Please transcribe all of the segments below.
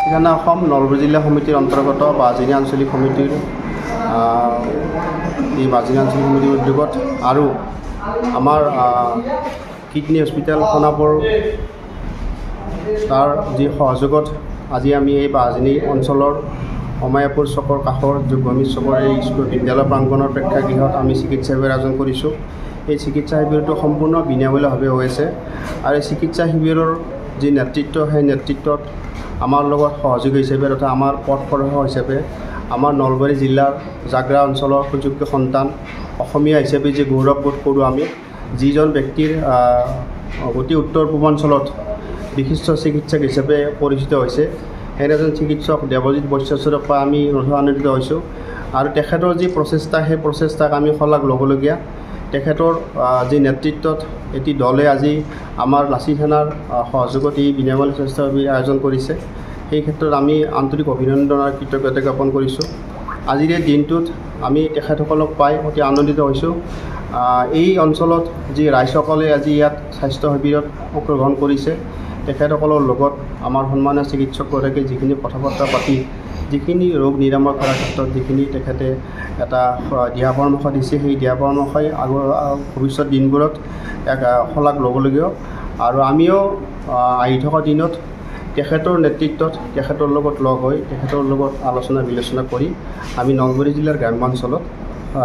ঠিকানা অসম নলবাৰী জিলা সমিতিৰ অন্তৰ্গত বাজনী আঞ্চলিক সমিতিৰ এই বাজনী আঞ্চলিক সমিতিৰ উদ্যোগত আৰু আমাৰ কিডনী হস্পিটেল সোণাপুৰ তাৰ যি সহযোগত আজি আমি এই বাজনী অঞ্চলৰ অমায়াপুৰ চকৰ কাষৰ যোগভূমি চকৰ এই স্কুল বিদ্যালয় প্ৰাংগণৰ প্ৰেক্ষাগৃহত আমি চিকিৎসা শিবিৰ আয়োজন কৰিছোঁ। এই চিকিৎসা শিবিৰটো সম্পূৰ্ণ বিনামূলীয়াভাৱে হৈ আছে আৰু এই চিকিৎসা শিবিৰৰ যি নেতৃত্ব সেই নেতৃত্বত আমাৰ লগত সহযোগী হিচাপে তথা আমাৰ পথ প্ৰদৰ্শক হিচাপে আমাৰ নলবাৰী জিলাৰ জাগ্ৰা অঞ্চলৰ সুযোগ্য সন্তান অসমীয়া হিচাপে যি গৌৰৱবোধ কৰোঁ আমি যিজন ব্যক্তিৰ অতি উত্তৰ পূৰ্বাঞ্চলত বিশিষ্ট চিকিৎসক হিচাপে পৰিচিত হৈছে এনে এজন চিকিৎসক দেৱজিৎ বৈশ্যচৰক পাই আমি আনন্দিত হৈছোঁ আৰু তেখেতৰ যি প্ৰচেষ্টা সেই প্ৰচেষ্টাক আমি শলাগ ল'বলগীয়া। তেখেতৰ যি নেতৃত্বত এটি দলে আজি আমাৰ লাচি থানাৰ সহযোগত এই বিনামূলীয়া স্বাস্থ্য শিবিৰ আয়োজন কৰিছে। সেই ক্ষেত্ৰত আমি আন্তৰিক অভিনন্দন আৰু কৃতজ্ঞতা জ্ঞাপন কৰিছোঁ। আজিৰ এই দিনটোত আমি তেখেতসকলক পাই অতি আনন্দিত হৈছোঁ। এই অঞ্চলত যি ৰাইজসকলে আজি ইয়াত স্বাস্থ্য শিবিৰত অংশগ্ৰহণ কৰিছে তেখেতসকলৰ লগত আমাৰ সন্মানীয় চিকিৎসকগৰাকীয়ে যিখিনি কথা বতৰা পাতি যিখিনি ৰোগ নিৰাময় কৰাৰ ক্ষেত্ৰত যিখিনি তেখেতে এটা দিহা পৰামৰ্শ দিছে সেই দিহা পৰামৰ্শই ভৱিষ্যত দিনবোৰত এক শলাগ ল'বলগীয়া আৰু আমিও আহি থকা দিনত তেখেতৰ নেতৃত্বত তেখেতৰ লগত লগ হৈ তেখেতৰ লগত আলোচনা বিলোচনা কৰি আমি নলবাৰী জিলাৰ গ্ৰাম্যাঞ্চলত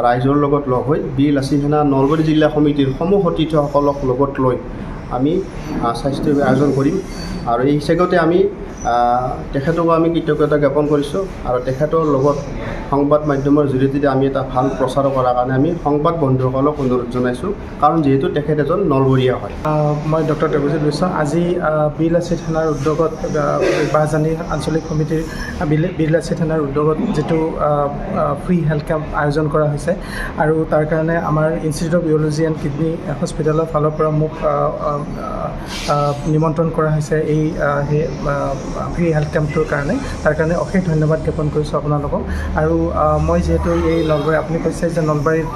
ৰাইজৰ লগত লগ হৈ বীৰ লাচি থানা নলবাৰী জিলা সমিতিৰ সমূহ সতীৰ্থসকলক লগত লৈ আমি স্বাস্থ্য আয়োজন কৰিম আৰু এই হিচাপতে আমি তেখেতকো আমি কৃতজ্ঞতা জ্ঞাপন কৰিছোঁ আৰু তেখেতৰ লগত সংবাদ মাধ্যমৰ জৰিয়তে আমি এটা ভাল প্ৰচাৰ কৰাৰ কাৰণে আমি সংবাদ বন্ধুসকলক অনুৰোধ জনাইছোঁ কাৰণ যিহেতু তেখেত এজন নলবৰীয়া হয়। মই ডক্টৰ দেৱজিৎ বৈশ্য আজি বীৰ লাচি থানাৰ উদ্যোগত বাজনী আঞ্চলিক সমিতিৰ বীৰ লাচি থানাৰ উদ্যোগত যিটো ফ্ৰী হেল্থ কেম্প আয়োজন কৰা হৈছে আৰু তাৰ কাৰণে আমাৰ institute of urology and kidney হস্পিটেলৰ ফালৰ পৰা মোক নিমন্ত্ৰণ কৰা হৈছে এই ফ্ৰী হেল্থ কেম্পটোৰ কাৰণে। তাৰ কাৰণে অশেষ ধন্যবাদ জ্ঞাপন কৰিছোঁ আপোনালোকক। আৰু মই যিহেতু এই নলবাৰী আপুনি কৈছে যে নলবাৰীত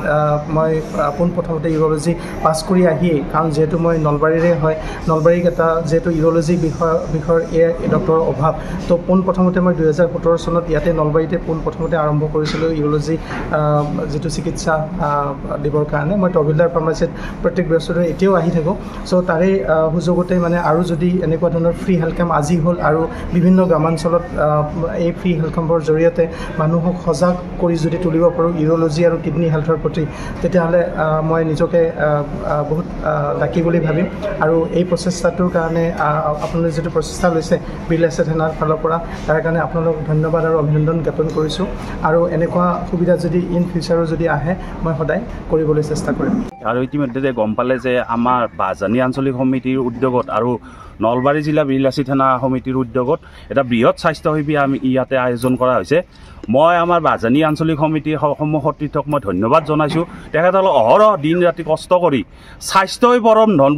মই পোনপ্ৰথমতে ইউৰলজি পাছ কৰি আহিয়েই কাৰণ যিহেতু মই নলবাৰীৰে হয় নলবাৰীক এটা যিহেতু ইউৰলজি বিষয়ৰ ডক্টৰৰ অভাৱ তো পোনপ্ৰথমতে মই 2017 চনত ইয়াতে নলবাৰীতে পোনপ্ৰথমতে আৰম্ভ কৰিছিলোঁ ইউৰলজি যিটো চিকিৎসা দিবৰ কাৰণে। মই তহবিলদাৰ ফাৰ্মাচীত প্ৰত্যেক বছৰে এতিয়াও আহি থাকোঁ। চ' তাৰে সুযোগতে মানে আৰু যদি এনেকুৱা ধৰণৰ ফ্ৰী হেল্থ কেম্প আজি হ'ল আৰু বিভিন্ন গ্ৰামাঞ্চলত এই ফ্ৰী হেল্থ কেম্পৰ জৰিয়তে মানুহক সজাগ কৰি যদি তুলিব পাৰোঁ ইউৰলজি আৰু কিডনী হেল্থৰ প্ৰতি তেতিয়াহ'লে মই নিজকে বহুত লাকি বুলি ভাবিম। আৰু এই প্ৰচেষ্টাটোৰ কাৰণে আপোনালোকে যিটো প্ৰচেষ্টা লৈছে বীৰ লাচি থানাৰ ফালৰ পৰা তাৰ কাৰণে আপোনালোকক ধন্যবাদ আৰু অভিনন্দন জ্ঞাপন কৰিছোঁ আৰু এনেকুৱা সুবিধা যদি ইন ফিউচাৰো যদি আহে মই সদায় কৰিবলৈ চেষ্টা কৰিম। আৰু ইতিমধ্যে গম পালে যে আমাৰ বাজনী আঞ্চলিক সমিতিৰ উদ্যোগত আৰু নলবাৰী জিলা বীৰ লাচি থানা সমিতিৰ উদ্যোগত এটা বৃহৎ স্বাস্থ্য শিবিৰ আমি ইয়াতে আয়োজন কৰা হৈছে। মই আমাৰ বাজনী আঞ্চলিক সমিতিৰ সমূহ সতীৰ্থক মই ধন্যবাদ জনাইছোঁ। তেখেতসকলে অহৰহ দিন ৰাতি কষ্ট কৰি স্বাস্থ্যই পৰম ধন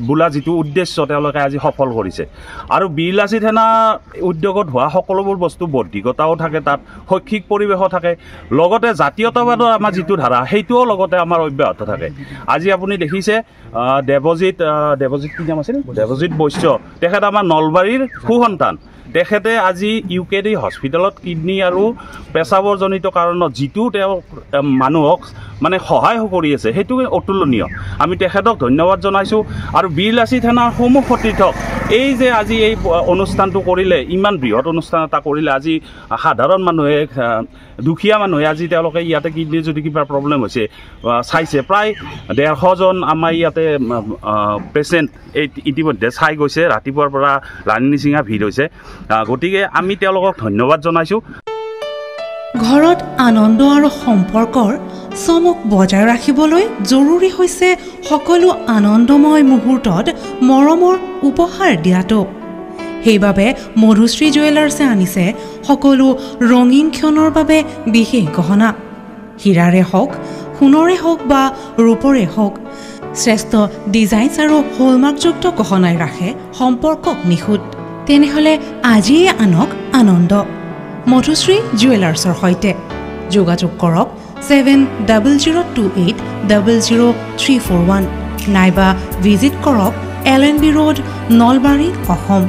বোলা যিটো উদ্দেশ্য তেওঁলোকে আজি সফল কৰিছে আৰু বীৰ লাচি থানা উদ্যোগত হোৱা সকলোবোৰ বস্তু বৌদ্ধিকতাও থাকে তাত শৈক্ষিক পৰিৱেশো থাকে লগতে জাতীয়তাবাদৰ আমাৰ যিটো ধাৰা সেইটোও লগতে আমাৰ অব্যাহত থাকে। আজি আপুনি দেখিছে দেৱজিৎ কি নাম আছিল দেৱজিৎ বৈশ্য তেখেত আমাৰ নলবাৰীৰ সুসন্তান। তেখেতে আজি UKD হস্পিটেলত কিডনী আৰু পেচাবৰজনিত কাৰণত যিটো তেওঁ মানুহক মানে সহায় কৰি আছে সেইটো অতুলনীয়। আমি তেখেতক ধন্যবাদ জনাইছোঁ আৰু বীৰ লাচি থানাৰ সমূহ সতীৰ্থক এই যে আজি এই অনুষ্ঠানটো কৰিলে ইমান বৃহৎ অনুষ্ঠান এটা কৰিলে আজি সাধাৰণ মানুহে দুখীয়া মানুহে আজি তেওঁলোকে ইয়াতে কিডনীৰ যদি কিবা প্ৰব্লেম হৈছে চাইছে প্ৰায় 150জন আমাৰ ইয়াতে পেচেণ্ট এই ইতিমধ্যে চাই গৈছে ৰাতিপুৱাৰ পৰা লানি নিচিঙা ভিৰ হৈছে। গতিকে আমি তেওঁলোকক ধন্যবাদ জনাইছোঁ। ঘৰত আনন্দ আৰু সম্পৰ্কৰ চমক বজাই ৰাখিবলৈ জৰুৰী হৈছে সকলো আনন্দময় মুহূৰ্তত মৰমৰ উপহাৰ দিয়াটো। সেইবাবে মধুশ্ৰী জুৱেলাৰ্ছে আনিছে সকলো ৰঙীন ক্ষণৰ বাবে বিশেষ গহনা। হীৰাৰে হওক সোণৰে হওক বা ৰূপৰে হওক শ্ৰেষ্ঠ ডিজাইনছ আৰু হলমাৰ্কযুক্ত গহনাই ৰাখে সম্পৰ্কক নিখুঁত। তেনেহ'লে আজিয়ে আনক আনন্দ মধুশ্ৰী জুৱেলাৰ্ছৰ সৈতে যোগাযোগ কৰক 7028000341 নাইবা ভিজিট কৰক LNB ৰোড নলবাৰী অসম।